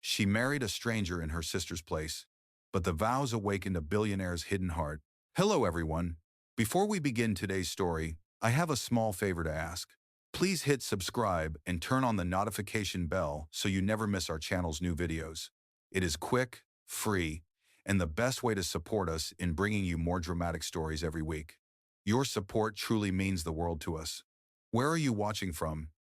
She married a stranger in her sister's place, but the vows awakened a billionaire's hidden heart. Hello, everyone. Before we begin today's story, I have a small favor to ask. Please hit subscribe and turn on the notification bell so you never miss our channel's new videos. It is quick, free, and the best way to support us in bringing you more dramatic stories every week. Your support truly means the world to us. Where are you watching from?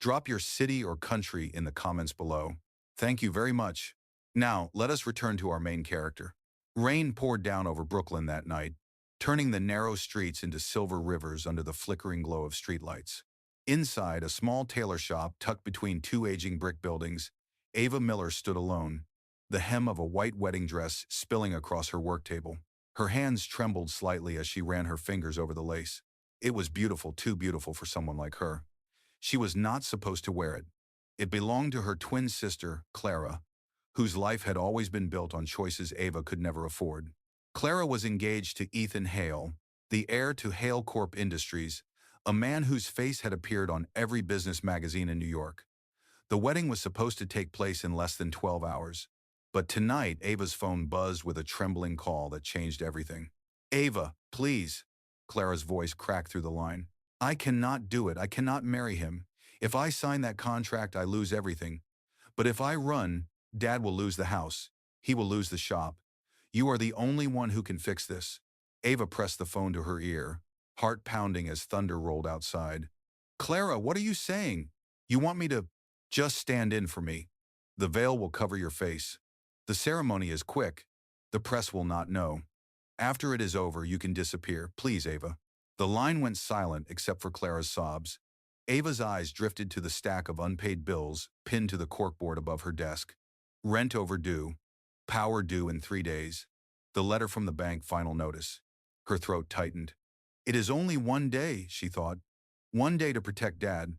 Drop your city or country in the comments below. Thank you very much. Now, let us return to our main character. Rain poured down over Brooklyn that night, turning the narrow streets into silver rivers under the flickering glow of streetlights. Inside a small tailor shop tucked between two aging brick buildings, Ava Miller stood alone, the hem of a white wedding dress spilling across her work table. Her hands trembled slightly as she ran her fingers over the lace. It was beautiful, too beautiful for someone like her. She was not supposed to wear it. It belonged to her twin sister, Clara, whose life had always been built on choices Ava could never afford. Clara was engaged to Ethan Hale, the heir to Hale Corp Industries, a man whose face had appeared on every business magazine in New York. The wedding was supposed to take place in less than 12 hours. But tonight, Ava's phone buzzed with a trembling call that changed everything. "Ava, please." Clara's voice cracked through the line. "I cannot do it. I cannot marry him. If I sign that contract, I lose everything. But if I run, Dad will lose the house. He will lose the shop. You are the only one who can fix this." Ava pressed the phone to her ear, heart pounding as thunder rolled outside. "Clara, what are you saying? You want me to just stand in for me? The veil will cover your face. The ceremony is quick. The press will not know. After it is over, you can disappear. Please, Ava." The line went silent except for Clara's sobs. Ava's eyes drifted to the stack of unpaid bills pinned to the corkboard above her desk. Rent overdue. Power due in 3 days. The letter from the bank, final notice. Her throat tightened. It is only 1 day, she thought. 1 day to protect Dad.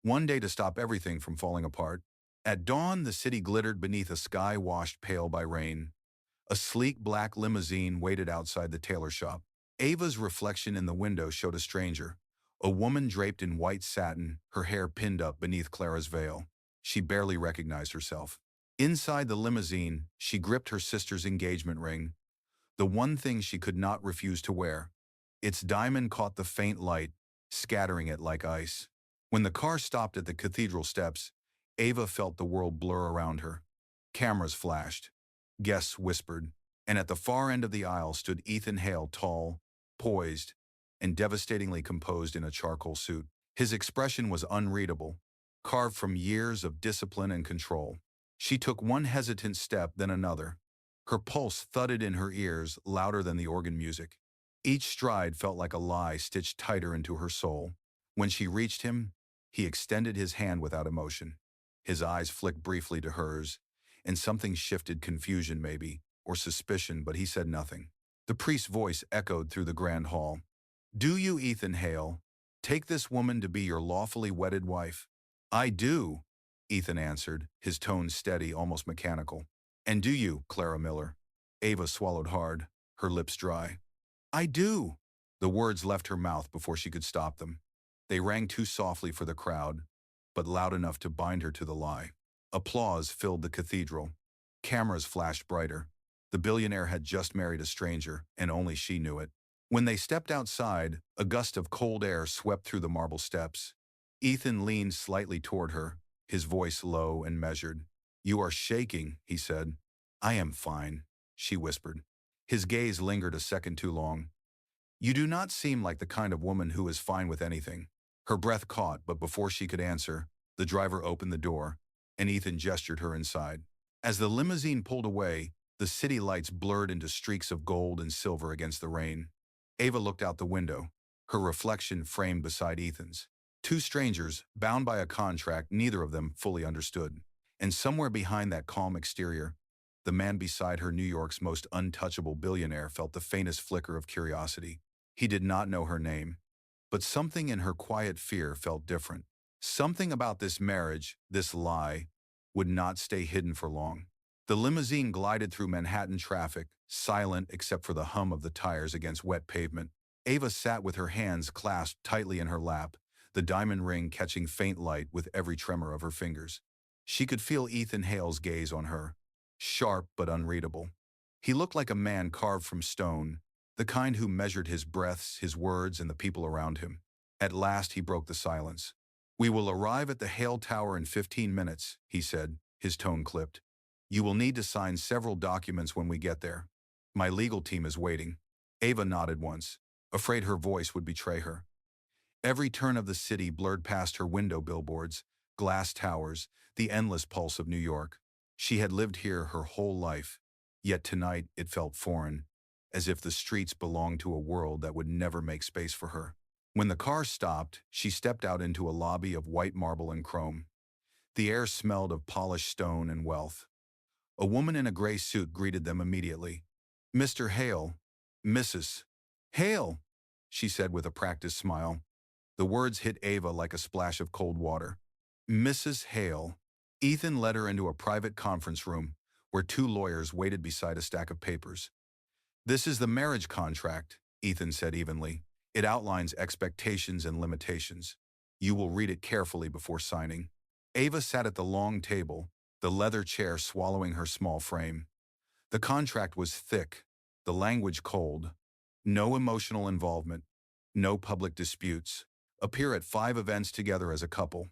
1 day to stop everything from falling apart. At dawn, the city glittered beneath a sky washed pale by rain. A sleek black limousine waited outside the tailor shop. Ava's reflection in the window showed a stranger, a woman draped in white satin, her hair pinned up beneath Clara's veil. She barely recognized herself. Inside the limousine, she gripped her sister's engagement ring, the one thing she could not refuse to wear. Its diamond caught the faint light, scattering it like ice. When the car stopped at the cathedral steps, Ava felt the world blur around her. Cameras flashed. Guests whispered. And at the far end of the aisle stood Ethan Hale, tall, poised, and devastatingly composed in a charcoal suit. His expression was unreadable, carved from years of discipline and control. She took one hesitant step, then another. Her pulse thudded in her ears, louder than the organ music. Each stride felt like a lie stitched tighter into her soul. When she reached him, he extended his hand without emotion. His eyes flicked briefly to hers, and something shifted, confusion maybe, or suspicion, but he said nothing. The priest's voice echoed through the grand hall. "Do you, Ethan Hale, take this woman to be your lawfully wedded wife?" "I do," Ethan answered, his tone steady, almost mechanical. "And do you, Clara Miller?" Ava swallowed hard, her lips dry. "I do." The words left her mouth before she could stop them. They rang too softly for the crowd, but loud enough to bind her to the lie. Applause filled the cathedral. Cameras flashed brighter. The billionaire had just married a stranger, and only she knew it. When they stepped outside, a gust of cold air swept through the marble steps. Ethan leaned slightly toward her, his voice low and measured. "You are shaking," he said. "I am fine," she whispered. His gaze lingered a second too long. "You do not seem like the kind of woman who is fine with anything." Her breath caught, but before she could answer, the driver opened the door, and Ethan gestured her inside. As the limousine pulled away, the city lights blurred into streaks of gold and silver against the rain. Ava looked out the window, her reflection framed beside Ethan's. Two strangers, bound by a contract neither of them fully understood. And somewhere behind that calm exterior, the man beside her, New York's most untouchable billionaire, felt the faintest flicker of curiosity. He did not know her name, but something in her quiet fear felt different. Something about this marriage, this lie, would not stay hidden for long. The limousine glided through Manhattan traffic, silent except for the hum of the tires against wet pavement. Ava sat with her hands clasped tightly in her lap, the diamond ring catching faint light with every tremor of her fingers. She could feel Ethan Hale's gaze on her, sharp but unreadable. He looked like a man carved from stone, the kind who measured his breaths, his words, and the people around him. At last he broke the silence. "We will arrive at the Hale Tower in 15 minutes, he said, his tone clipped. "You will need to sign several documents when we get there. My legal team is waiting." Ava nodded once, afraid her voice would betray her. Every turn of the city blurred past her window billboards, glass towers, the endless pulse of New York. She had lived here her whole life, yet tonight it felt foreign, as if the streets belonged to a world that would never make space for her. When the car stopped, she stepped out into a lobby of white marble and chrome. The air smelled of polished stone and wealth. A woman in a gray suit greeted them immediately. "Mr. Hale, Mrs. Hale," she said with a practiced smile. The words hit Ava like a splash of cold water. "Mrs. Hale." Ethan led her into a private conference room where two lawyers waited beside a stack of papers. "This is the marriage contract," Ethan said evenly. "It outlines expectations and limitations. You will read it carefully before signing." Ava sat at the long table, the leather chair swallowing her small frame. The contract was thick, the language cold. No emotional involvement, no public disputes. Appear at 5 events together as a couple.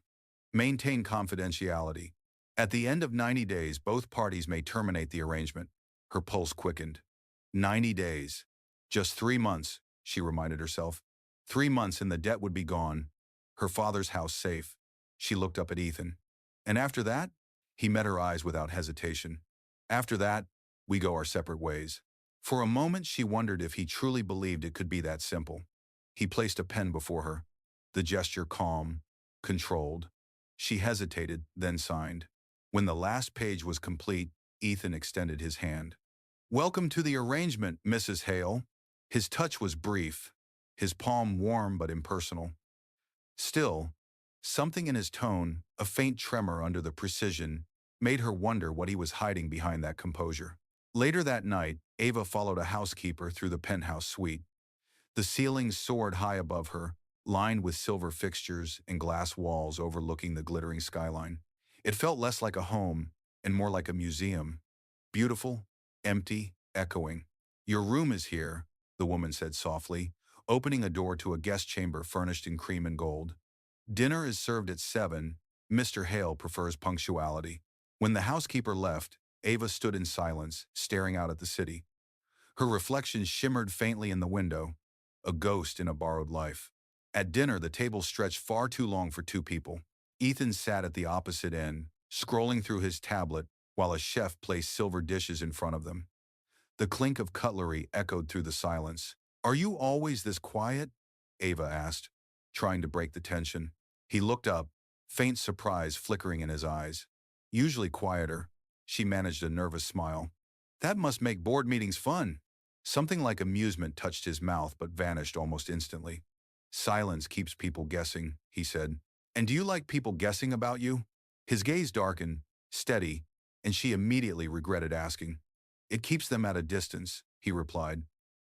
Maintain confidentiality. At the end of 90 days, both parties may terminate the arrangement. Her pulse quickened. 90 days. Just 3 months, she reminded herself. 3 months and the debt would be gone. Her father's house safe. She looked up at Ethan. "And after that?" He met her eyes without hesitation. "After that, we go our separate ways." For a moment she wondered if he truly believed it could be that simple. He placed a pen before her, the gesture calm, controlled. She hesitated, then signed. When the last page was complete, Ethan extended his hand. "Welcome to the arrangement, Mrs. Hale." His touch was brief, his palm warm but impersonal. Still, something in his tone, a faint tremor under the precision, made her wonder what he was hiding behind that composure. Later that night, Ava followed a housekeeper through the penthouse suite. The ceilings soared high above her, lined with silver fixtures and glass walls overlooking the glittering skyline. It felt less like a home and more like a museum. Beautiful, empty, echoing. "Your room is here," the woman said softly, opening a door to a guest chamber furnished in cream and gold. "Dinner is served at 7. Mr. Hale prefers punctuality." When the housekeeper left, Ava stood in silence, staring out at the city. Her reflection shimmered faintly in the window, a ghost in a borrowed life. At dinner, the table stretched far too long for 2 people. Ethan sat at the opposite end, scrolling through his tablet while a chef placed silver dishes in front of them. The clink of cutlery echoed through the silence. "Are you always this quiet?" Ava asked, trying to break the tension. He looked up, faint surprise flickering in his eyes. "Usually quieter." She managed a nervous smile. "That must make board meetings fun." Something like amusement touched his mouth but vanished almost instantly. "Silence keeps people guessing," he said. "And do you like people guessing about you?" His gaze darkened, steady, and she immediately regretted asking. "It keeps them at a distance," he replied.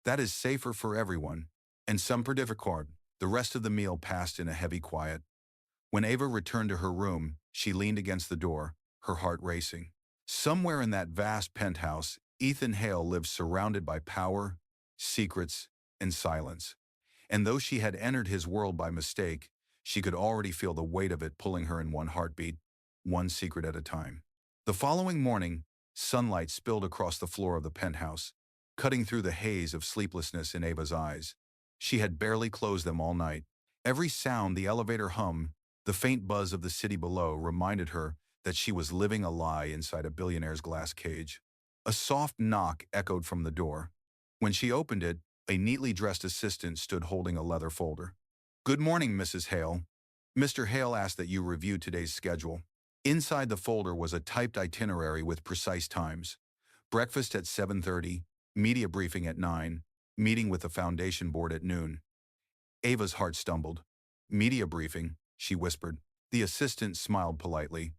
"That is safer for everyone." And some difficult. The rest of the meal passed in a heavy quiet. When Ava returned to her room, she leaned against the door, her heart racing. Somewhere in that vast penthouse, Ethan Hale lived surrounded by power, secrets, and silence. And though she had entered his world by mistake, she could already feel the weight of it pulling her in one heartbeat, one secret at a time. The following morning, sunlight spilled across the floor of the penthouse, cutting through the haze of sleeplessness in Ava's eyes. She had barely closed them all night. Every sound, the elevator hum, the faint buzz of the city below reminded her that she was living a lie inside a billionaire's glass cage. A soft knock echoed from the door. When she opened it, a neatly dressed assistant stood holding a leather folder. "Good morning, Mrs. Hale. Mr. Hale asked that you review today's schedule." Inside the folder was a typed itinerary with precise times. Breakfast at 7:30, media briefing at 9, meeting with the foundation board at noon. Ava's heart stumbled. "Media briefing," she whispered. The assistant smiled politely.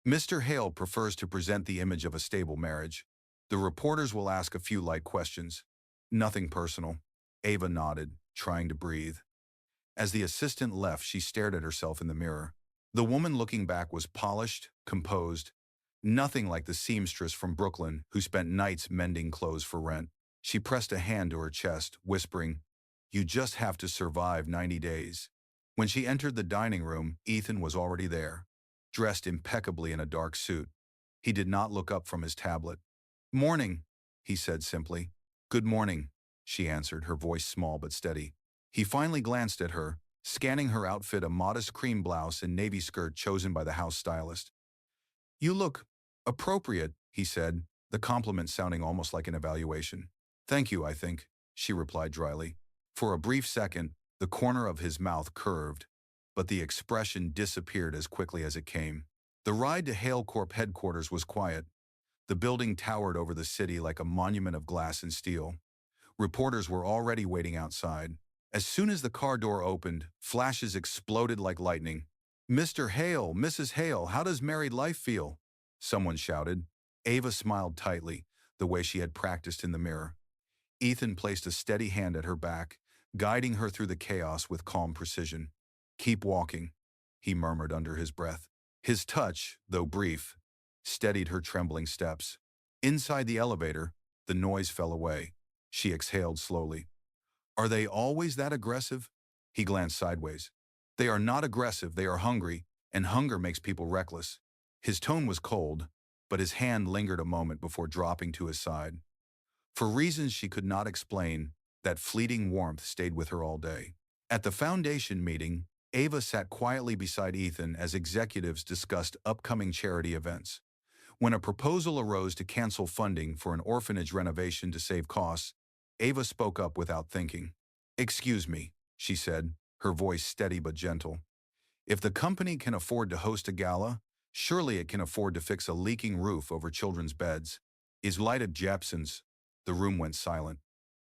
"Mr. Hale prefers to present the image of a stable marriage. The reporters will ask a few light questions. Nothing personal." Ava nodded, trying to breathe. As the assistant left, she stared at herself in the mirror. The woman looking back was polished, composed, nothing like the seamstress from Brooklyn who spent nights mending clothes for rent. She pressed a hand to her chest, whispering, "You just have to survive 90 days." When she entered the dining room, Ethan was already there, dressed impeccably in a dark suit. He did not look up from his tablet. "Morning," he said simply. "Good morning," she answered, her voice small but steady. He finally glanced at her, scanning her outfit, a modest cream blouse and navy skirt chosen by the house stylist. "You look appropriate," he said, the compliment sounding almost like an evaluation. "Thank you, I think," she replied dryly. For a brief second, the corner of his mouth curved, but the expression disappeared as quickly as it came. The ride to Hale Corp headquarters was quiet. The building towered over the city like a monument of glass and steel. Reporters were already waiting outside. As soon as the car door opened, flashes exploded like lightning. "Mr. Hale, Mrs. Hale, how does married life feel?" someone shouted. Ava smiled tightly, the way she had practiced in the mirror. Ethan placed a steady hand at her back, guiding her through the chaos with calm precision. "Keep walking," he murmured under his breath. His touch, though brief, steadied her trembling steps. Inside the elevator, the noise fell away. She exhaled slowly. "Are they always that aggressive?" He glanced sideways. "They are not aggressive, they are hungry, and hunger makes people reckless." His tone was cold, but his hand lingered a moment before dropping to his side. For reasons she could not explain, that fleeting warmth stayed with her all day. At the foundation meeting, Ava sat quietly beside Ethan as executives discussed upcoming charity events. When a proposal arose to cancel funding for an orphanage renovation to save costs, Ava spoke up without thinking. "Excuse me," she said, her voice steady but gentle. "If the company can afford to host a gala, surely it can afford to fix a leaking roof over children's beds." "Is lighted Jepson's?" The room went silent.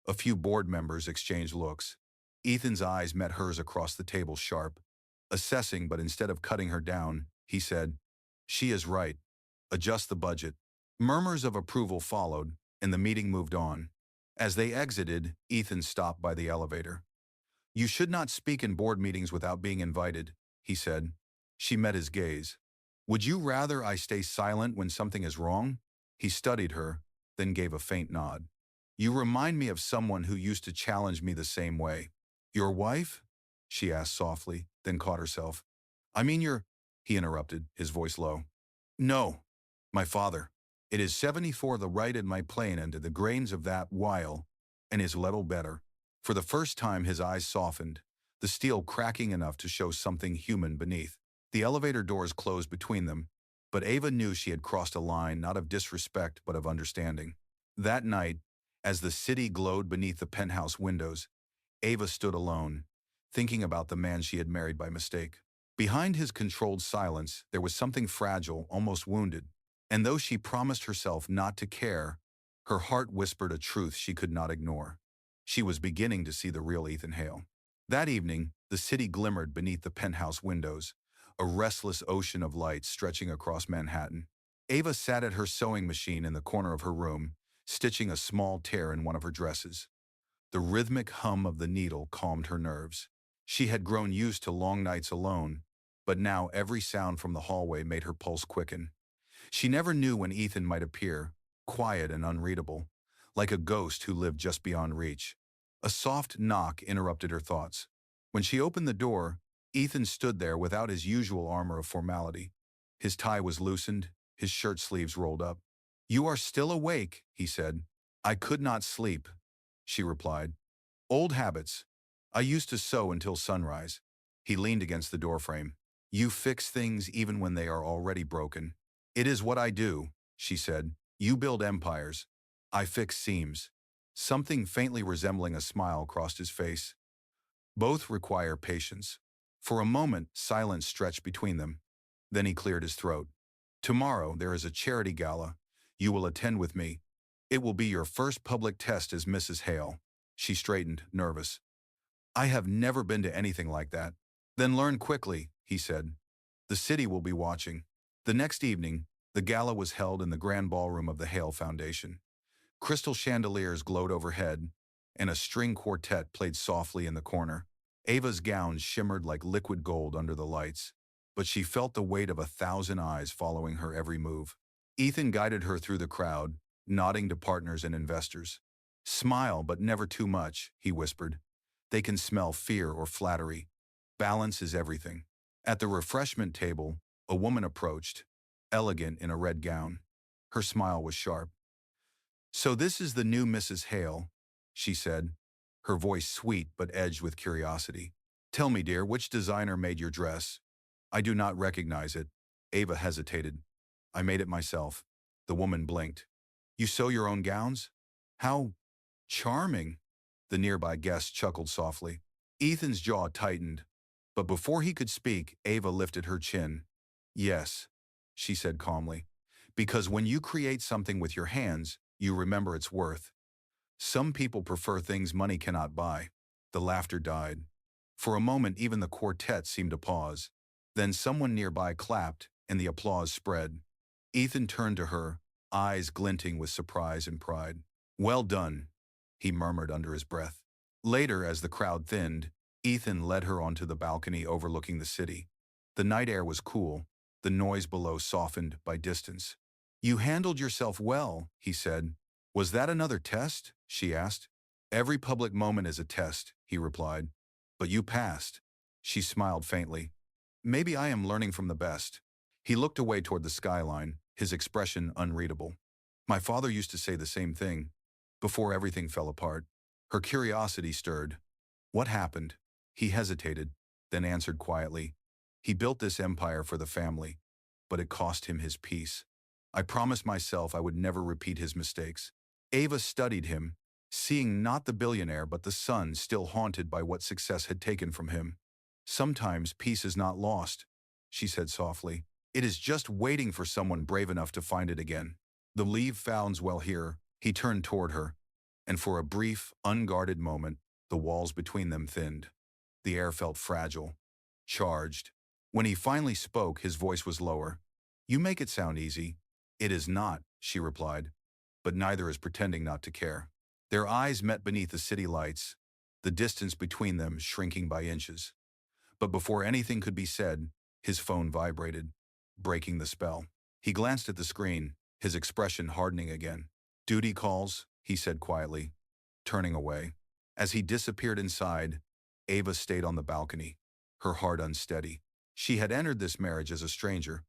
A few board members exchanged looks. Ethan's eyes met hers across the table, sharp. Assessing, but instead of cutting her down, he said, "She is right. Adjust the budget." Murmurs of approval followed, and the meeting moved on. As they exited, Ethan stopped by the elevator. "You should not speak in board meetings without being invited," he said. She met his gaze. "Would you rather I stay silent when something is wrong?" He studied her, then gave a faint nod. "You remind me of someone who used to challenge me the same way." "Your wife?" she asked softly, then caught herself. "I mean he interrupted, his voice low. "No, my father. It is 74 the right in my plane and the grains of that while, and is little better." For the first time his eyes softened, the steel cracking enough to show something human beneath. The elevator doors closed between them, but Ava knew she had crossed a line not of disrespect but of understanding. That night, as the city glowed beneath the penthouse windows, Ava stood alone, thinking about the man she had married by mistake. Behind his controlled silence, there was something fragile, almost wounded, and though she promised herself not to care, her heart whispered a truth she could not ignore. She was beginning to see the real Ethan Hale. That evening, the city glimmered beneath the penthouse windows, a restless ocean of light stretching across Manhattan. Ava sat at her sewing machine in the corner of her room, stitching a small tear in one of her dresses. The rhythmic hum of the needle calmed her nerves. She had grown used to long nights alone, but now every sound from the hallway made her pulse quicken. She never knew when Ethan might appear, quiet and unreadable, like a ghost who lived just beyond reach. A soft knock interrupted her thoughts. When she opened the door, Ethan stood there without his usual armor of formality. His tie was loosened, his shirt sleeves rolled up. "You are still awake," he said. "I could not sleep," she replied. "Old habits. I used to sew until sunrise." He leaned against the doorframe. "You fix things even when they are already broken." "It is what I do," she said. "You build empires. I fix seams." Something faintly resembling a smile crossed his face. "Both require patience." For a moment, silence stretched between them. Then he cleared his throat. "Tomorrow there is a charity gala. You will attend with me. It will be your first public test as Mrs. Hale." She straightened, nervous. "I have never been to anything like that." "Then learn quickly," he said. "The city will be watching." The next evening, the gala was held in the grand ballroom of the Hale Foundation. Crystal chandeliers glowed overhead, and a string quartet played softly in the corner. Ava's gown shimmered like liquid gold under the lights. but she felt the weight of 1,000 eyes following her every move. Ethan guided her through the crowd, nodding to partners and investors. "Smile, but never too much," he whispered. "They can smell fear or flattery. Balance is everything." At the refreshment table, a woman approached, elegant in a red gown. Her smile was sharp. "So this is the new Mrs. Hale," she said, her voice sweet but edged with curiosity. "Tell me, dear, which designer made your dress?" "I do not recognize it." Ava hesitated. "I made it myself." The woman blinked. "You sew your own gowns? How charming." The nearby guest chuckled softly. Ethan's jaw tightened, but before he could speak, Ava lifted her chin. "Yes," she said calmly, "because when you create something with your hands, you remember its worth. Some people prefer things money cannot buy." The laughter died. For a moment, even the quartet seemed to pause. Then someone nearby clapped, and the applause spread. Ethan turned to her, eyes glinting with surprise and pride. "Well done," he murmured under his breath. Later, as the crowd thinned, Ethan led her onto the balcony overlooking the city. The night air was cool, the noise below softened by distance. "You handled yourself well," he said. "Was that another test?" she asked. "Every public moment is a test," he replied. "But you passed." She smiled faintly. "Maybe I am learning from the best." He looked away toward the skyline, his expression unreadable. "My father used to say the same thing, before everything fell apart." Her curiosity stirred. "What happened?" He hesitated, then answered quietly. "He built this empire for the family, but it cost him his peace. I promised myself I would never repeat his mistakes." Ava studied him, seeing not the billionaire but the son still haunted by what success had taken from him. "Sometimes peace is not lost," she said softly. "It is just waiting for someone brave enough to find it again." "The leave founds well here." He turned toward her, and for a brief, unguarded moment, the walls between them thinned. The air felt fragile, charged. When he finally spoke, his voice was lower. "You make it sound easy." "It is not," she replied, "but neither is pretending not to care." Their eyes met beneath the city lights, the distance between them shrinking by inches. But before anything could be said, his phone vibrated, breaking the spell. He glanced at the screen, his expression hardening again. "Duty calls," he said quietly, turning away. As he disappeared inside, Ava stayed on the balcony, her heart unsteady. She had entered this marriage as a stranger,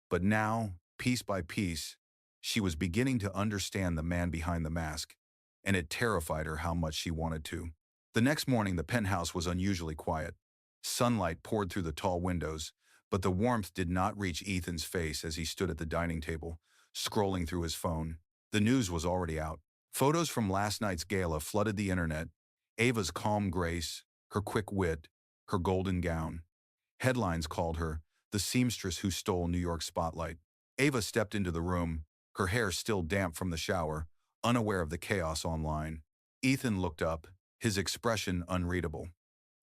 but now, piece by piece, she was beginning to understand the man behind the mask, and it terrified her how much she wanted to. The next morning, the penthouse was unusually quiet. Sunlight poured through the tall windows, but the warmth did not reach Ethan's face as he stood at the dining table, scrolling through his phone. The news was already out. Photos from last night's gala flooded the internet. Ava's calm grace, her quick wit, her golden gown. Headlines called her the seamstress who stole New York's spotlight. Ava stepped into the room, her hair still damp from the shower, unaware of the chaos online. Ethan looked up, his expression unreadable.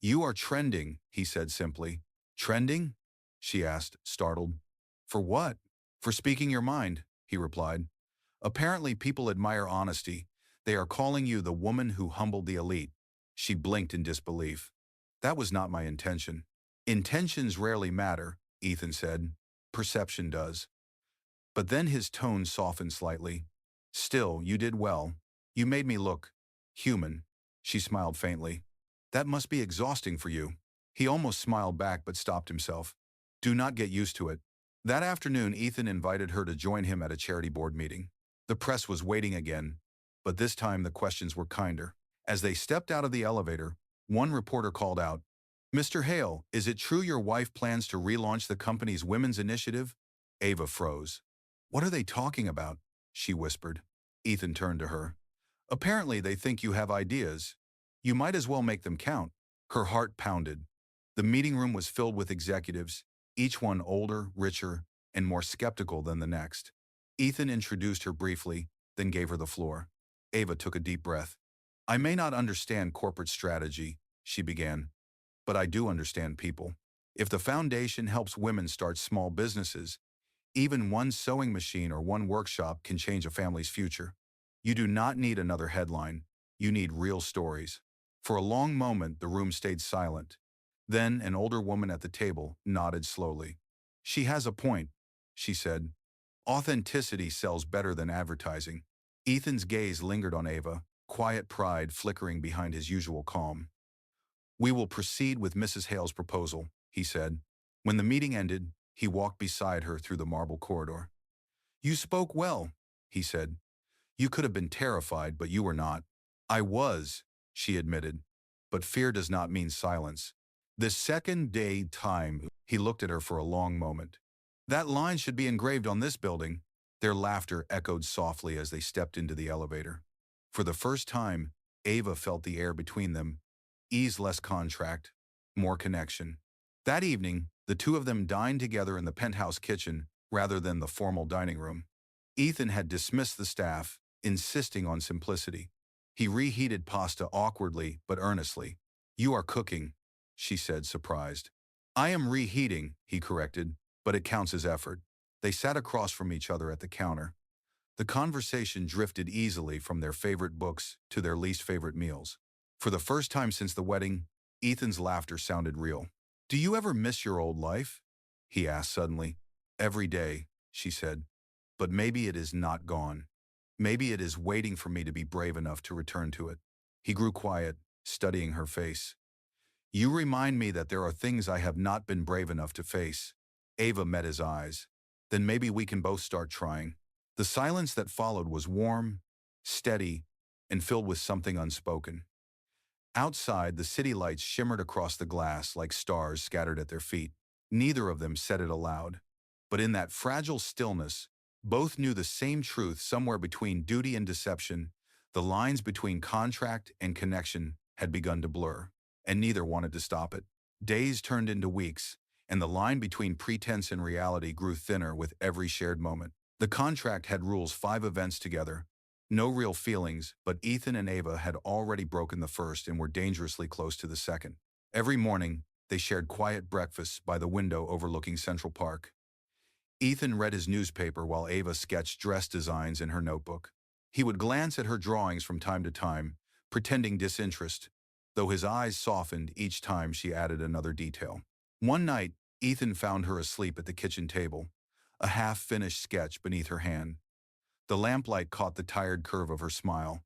"You are trending," he said simply. "Trending?" she asked, startled. "For what?" "For speaking your mind," he replied. "Apparently people admire honesty. They are calling you the woman who humbled the elite." She blinked in disbelief. "That was not my intention." "Intentions rarely matter," Ethan said. "Perception does." But then his tone softened slightly. "Still, you did well. You made me look human." She smiled faintly. "That must be exhausting for you." He almost smiled back but stopped himself. "Do not get used to it." That afternoon, Ethan invited her to join him at a charity board meeting. The press was waiting again, but this time the questions were kinder. As they stepped out of the elevator, one reporter called out, "Mr. Hale, is it true your wife plans to relaunch the company's women's initiative?" Ava froze. "What are they talking about?" she whispered. Ethan turned to her. "Apparently they think you have ideas. You might as well make them count." Her heart pounded. The meeting room was filled with executives, each one older, richer, and more skeptical than the next. Ethan introduced her briefly, then gave her the floor. Ava took a deep breath. "I may not understand corporate strategy," she began, "but I do understand people. If the foundation helps women start small businesses, even one sewing machine or one workshop can change a family's future. You do not need another headline. You need real stories." For a long moment, the room stayed silent. Then an older woman at the table nodded slowly. She has a point, she said. Authenticity sells better than advertising. Ethan's gaze lingered on Ava, quiet pride flickering behind his usual calm. We will proceed with Mrs. Hale's proposal, he said. When the meeting ended, he walked beside her through the marble corridor. You spoke well, he said. You could have been terrified, but you were not. I was, she admitted. But fear does not mean silence. The second day time, he looked at her for a long moment. That line should be engraved on this building. Their laughter echoed softly as they stepped into the elevator. For the first time, Ava felt the air between them. Ease, less contract, more connection. That evening, the two of them dined together in the penthouse kitchen rather than the formal dining room. Ethan had dismissed the staff, insisting on simplicity. He reheated pasta awkwardly but earnestly. You are cooking, she said, surprised. I am reheating, he corrected, but it counts as effort. They sat across from each other at the counter. The conversation drifted easily from their favorite books to their least favorite meals. For the first time since the wedding, Ethan's laughter sounded real. Do you ever miss your old life? He asked suddenly. Every day, she said. But maybe it is not gone. Maybe it is waiting for me to be brave enough to return to it. He grew quiet, studying her face. You remind me that there are things I have not been brave enough to face. Ava met his eyes. Then maybe we can both start trying. The silence that followed was warm, steady, and filled with something unspoken. Outside, the city lights shimmered across the glass like stars scattered at their feet. Neither of them said it aloud. But in that fragile stillness, both knew the same truth somewhere between duty and deception. The lines between contract and connection had begun to blur, and neither wanted to stop it. Days turned into weeks, and the line between pretense and reality grew thinner with every shared moment. The contract had rules: 5 events together. No real feelings, but Ethan and Ava had already broken the first and were dangerously close to the second. Every morning, they shared quiet breakfasts by the window overlooking Central Park. Ethan read his newspaper while Ava sketched dress designs in her notebook. He would glance at her drawings from time to time, pretending disinterest, though his eyes softened each time she added another detail. One night, Ethan found her asleep at the kitchen table, a half-finished sketch beneath her hand. The lamplight caught the tired curve of her smile.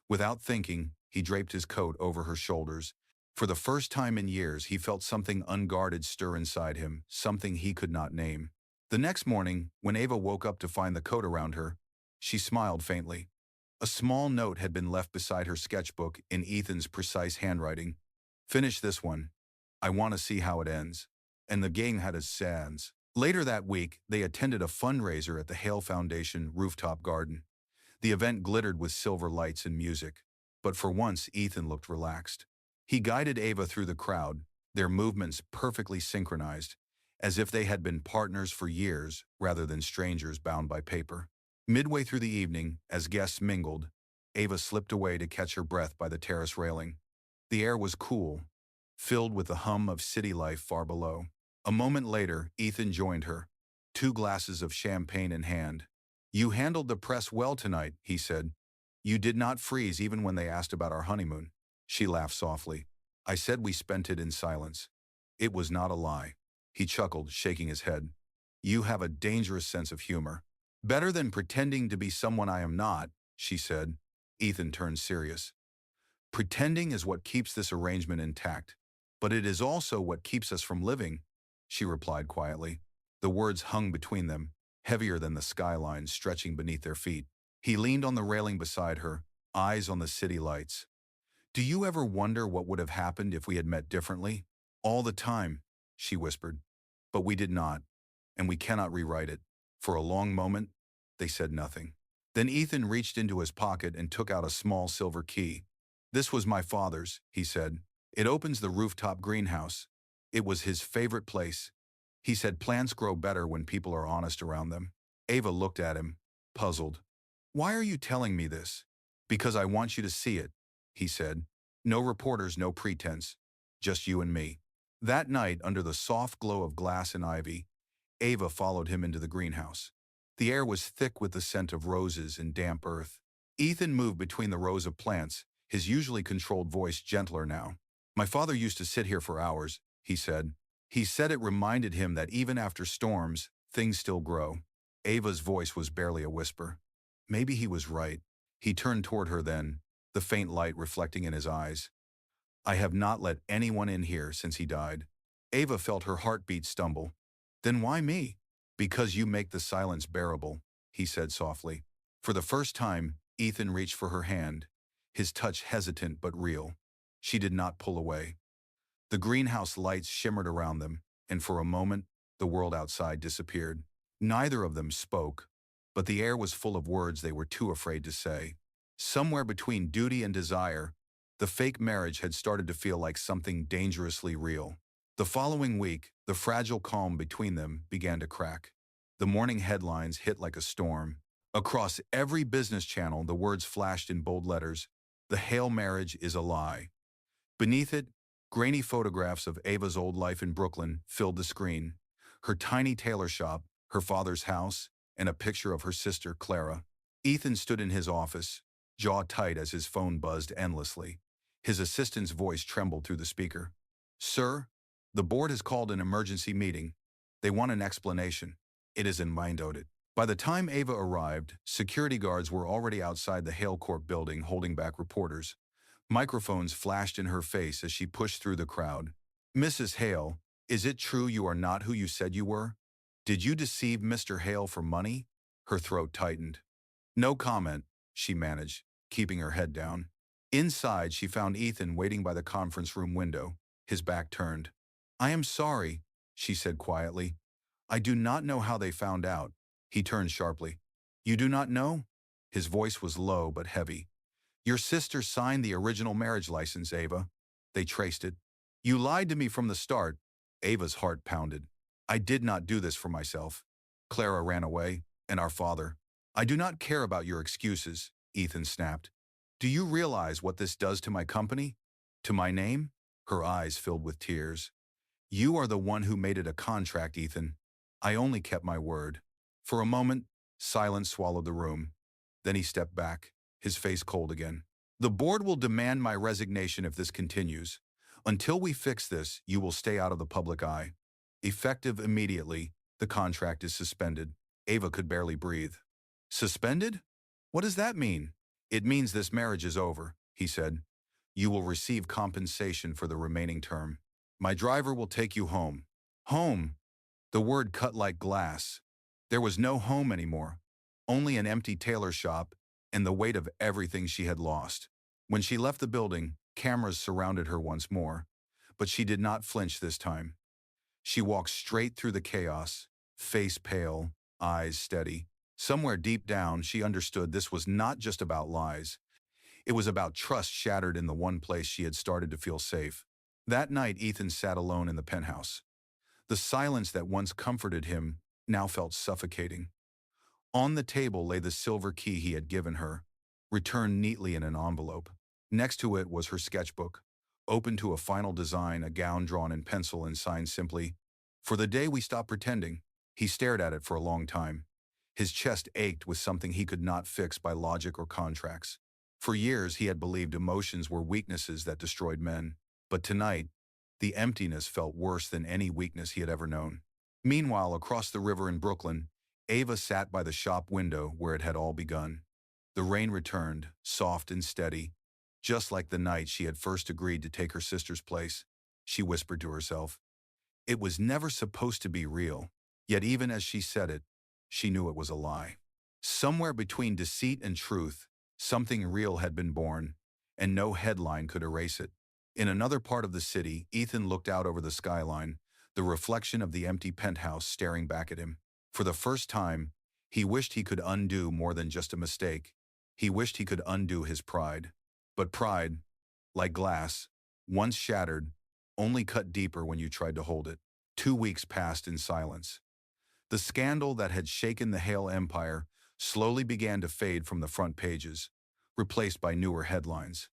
Without thinking, he draped his coat over her shoulders. For the first time in years, he felt something unguarded stir inside him, something he could not name. The next morning, when Ava woke up to find the coat around her, she smiled faintly. A small note had been left beside her sketchbook in Ethan's precise handwriting. Finish this one. I want to see how it ends. And the gang had his sands. Later that week, they attended a fundraiser at the Hale Foundation rooftop garden. The event glittered with silver lights and music, but for once Ethan looked relaxed. He guided Ava through the crowd, their movements perfectly synchronized, as if they had been partners for years rather than strangers bound by paper. Midway through the evening, as guests mingled, Ava slipped away to catch her breath by the terrace railing. The air was cool, filled with the hum of city life far below. A moment later, Ethan joined her, 2 glasses of champagne in hand. You handled the press well tonight, he said. You did not freeze even when they asked about our honeymoon. She laughed softly. I said we spent it in silence. It was not a lie. He chuckled, shaking his head. You have a dangerous sense of humor. Better than pretending to be someone I am not, she said. Ethan turned serious. Pretending is what keeps this arrangement intact, but it is also what keeps us from living, she replied quietly. The words hung between them, heavier than the skyline stretching beneath their feet. He leaned on the railing beside her, eyes on the city lights. Do you ever wonder what would have happened if we had met differently? All the time, she whispered. But we did not, and we cannot rewrite it. For a long moment, they said nothing. Then Ethan reached into his pocket and took out a small silver key. This was my father's, he said. It opens the rooftop greenhouse. It was his favorite place. He said plants grow better when people are honest around them. Ava looked at him, puzzled. Why are you telling me this? Because I want you to see it, he said. No reporters, no pretense. Just you and me. That night, under the soft glow of glass and ivy, Ava followed him into the greenhouse. The air was thick with the scent of roses and damp earth. Ethan moved between the rows of plants, his usually controlled voice gentler now. My father used to sit here for hours, he said. He said it reminded him that even after storms, things still grow. Ava's voice was barely a whisper. Maybe he was right. He turned toward her then, the faint light reflecting in his eyes. I have not let anyone in here since he died. Ava felt her heartbeat stumble. Then why me? Because you make the silence bearable, he said softly. For the first time, Ethan reached for her hand, his touch hesitant but real. She did not pull away. The greenhouse lights shimmered around them, and for a moment, the world outside disappeared. Neither of them spoke, but the air was full of words they were too afraid to say. Somewhere between duty and desire, the fake marriage had started to feel like something dangerously real. The following week, the fragile calm between them began to crack. The morning headlines hit like a storm. Across every business channel, the words flashed in bold letters, "The Hale marriage is a lie." Beneath it, grainy photographs of Ava's old life in Brooklyn filled the screen. Her tiny tailor shop, her father's house, and a picture of her sister, Clara. Ethan stood in his office, jaw tight as his phone buzzed endlessly. His assistant's voice trembled through the speaker. "Sir, the board has called an emergency meeting. They want an explanation. It is in mind audit." By the time Ava arrived, security guards were already outside the Hale Corp building holding back reporters. Microphones flashed in her face as she pushed through the crowd. "Mrs. Hale, is it true you are not who you said you were? Did you deceive Mr. Hale for money?" Her throat tightened. "No comment," she managed, keeping her head down. Inside, she found Ethan waiting by the conference room window, his back turned. "I am sorry," she said quietly. "I do not know how they found out." He turned sharply. "You do not know?" His voice was low but heavy. "Your sister signed the original marriage license, Ava. They traced it. You lied to me from the start." Ava's heart pounded. "I did not do this for myself. Clara ran away, and our father." "I do not care about your excuses," Ethan snapped. "Do you realize what this does to my company? To my name?" Her eyes filled with tears. "You are the one who made it a contract, Ethan. I only kept my word." For a moment, silence swallowed the room. Then he stepped back, his face cold again. "The board will demand my resignation if this continues. Until we fix this, you will stay out of the public eye. Effective immediately, the contract is suspended." Ava could barely breathe. "Suspended? What does that mean?" "It means this marriage is over," he said. "You will receive compensation for the remaining term. My driver will take you home." Home! The word cut like glass. There was no home anymore, only an empty tailor shop and the weight of everything she had lost. When she left the building, cameras surrounded her once more, but she did not flinch this time. She walked straight through the chaos, face pale, eyes steady. Somewhere deep down, she understood this was not just about lies. It was about trust shattered in the one place she had started to feel safe. That night, Ethan sat alone in the penthouse. The silence that once comforted him now felt suffocating. On the table lay the silver key he had given her, returned neatly in an envelope. Next to it was her sketchbook, open to a final design, a gown drawn in pencil and signed simply, "For the day we stop pretending." He stared at it for a long time. His chest ached with something he could not fix by logic or contracts. For years he had believed emotions were weaknesses that destroyed men. But tonight, the emptiness felt worse than any weakness he had ever known. Meanwhile, across the river in Brooklyn, Ava sat by the shop window where it had all begun. The rain returned, soft and steady, just like the night she had first agreed to take her sister's place. She whispered to herself. It was never supposed to be real, yet even as she said it, she knew it was a lie. Somewhere between deceit and truth, something real had been born, and no headline could erase it. In another part of the city, Ethan looked out over the skyline, the reflection of the empty penthouse staring back at him. For the first time, he wished he could undo more than just a mistake. He wished he could undo his pride. But pride, like glass, once shattered, only cut deeper when you tried to hold it. 2 weeks passed in silence. The scandal that had shaken the Hale empire slowly began to fade from the front pages, replaced by newer headlines.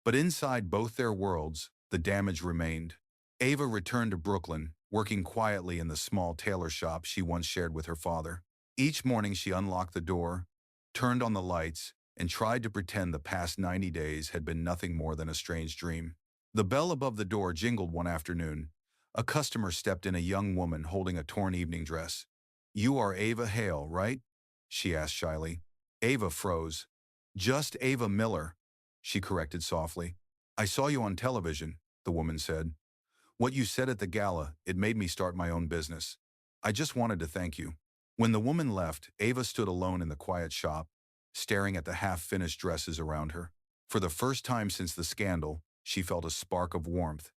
But inside both their worlds, the damage remained. Ava returned to Brooklyn, working quietly in the small tailor shop she once shared with her father. Each morning she unlocked the door, turned on the lights, and tried to pretend the past 90 days had been nothing more than a strange dream. The bell above the door jingled one afternoon, A customer stepped in, a young woman holding a torn evening dress. "You are Ava Hale, right?" she asked shyly. Ava froze. "Just Ava Miller," she corrected softly. "I saw you on television," the woman said. "What you said at the gala, it made me start my own business. I just wanted to thank you." When the woman left, Ava stood alone in the quiet shop, staring at the half-finished dresses around her. For the first time since the scandal, she felt a spark of warmth.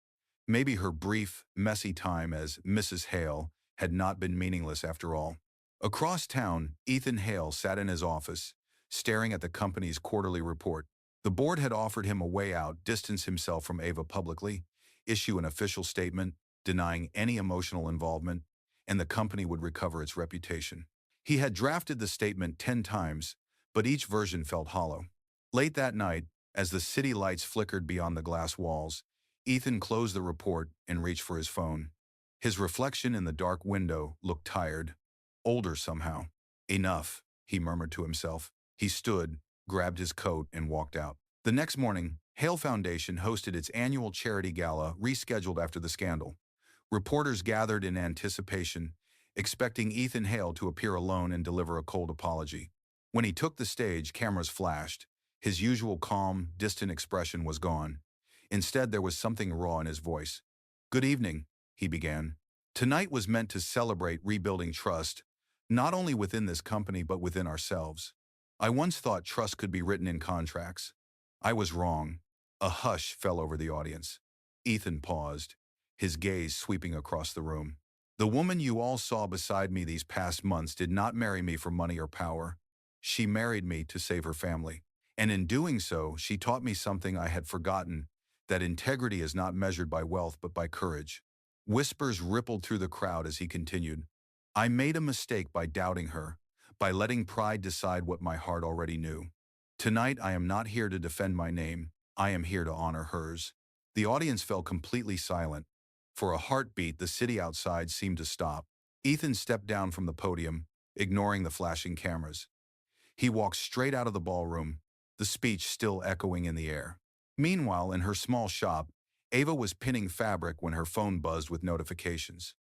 Maybe her brief, messy time as Mrs. Hale had not been meaningless after all. Across town, Ethan Hale sat in his office, staring at the company's quarterly report. The board had offered him a way out: distance himself from Ava publicly, issue an official statement denying any emotional involvement, and the company would recover its reputation. He had drafted the statement 10 times, but each version felt hollow. Late that night, as the city lights flickered beyond the glass walls, Ethan closed the report and reached for his phone. His reflection in the dark window looked tired, older somehow. "Enough," he murmured to himself. He stood, grabbed his coat, and walked out. The next morning, Hale Foundation hosted its annual charity gala, rescheduled after the scandal. Reporters gathered in anticipation, expecting Ethan Hale to appear alone and deliver a cold apology. When he took the stage, cameras flashed. His usual calm, distant expression was gone. Instead, there was something raw in his voice. "Good evening," he began. "Tonight was meant to celebrate rebuilding trust, not only within this company but within ourselves. I once thought trust could be written in contracts. I was wrong." A hush fell over the audience. Ethan paused, his gaze sweeping across the room. "The woman you all saw beside me these past months did not marry me for money or power. She married me to save her family. And in doing so, she taught me something I had forgotten: that integrity is not measured by wealth but by courage." Whispers rippled through the crowd as he continued. "I made a mistake by doubting her, by letting pride decide what my heart already knew. Tonight I am not here to defend my name, I am here to honor hers." The audience fell completely silent. For a heartbeat, the city outside seemed to stop. Ethan stepped down from the podium, ignoring the flashing cameras. He walked straight out of the ballroom, the speech still echoing in the air. Meanwhile, in her small shop, Ava was pinning fabric when her phone buzzed with notifications.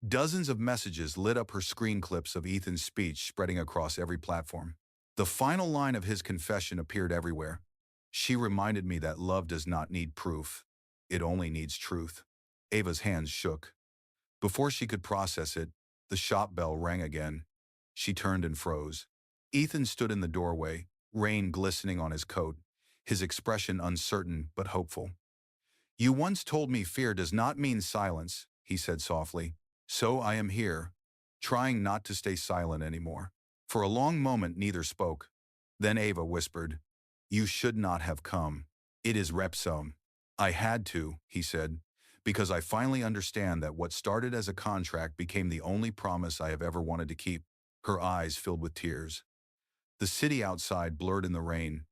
Dozens of messages lit up her screen, clips of Ethan's speech spreading across every platform. The final line of his confession appeared everywhere. "She reminded me that love does not need proof. It only needs truth." Ava's hands shook. Before she could process it, the shop bell rang again. She turned and froze. Ethan stood in the doorway, rain glistening on his coat, his expression uncertain but hopeful. "You once told me fear does not mean silence," he said softly. "So I am here, trying not to stay silent anymore." For a long moment, neither spoke. Then Ava whispered, "You should not have come. It is Repsome." "I had to," he said, "because I finally understand that what started as a contract became the only promise I have ever wanted to keep." Her eyes filled with tears. The city outside blurred in the rain,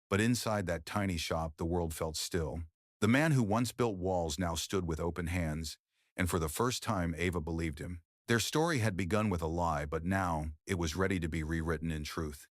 but inside that tiny shop the world felt still. The man who once built walls now stood with open hands, and for the first time Ava believed him. Their story had begun with a lie, but now it was ready to be rewritten in truth.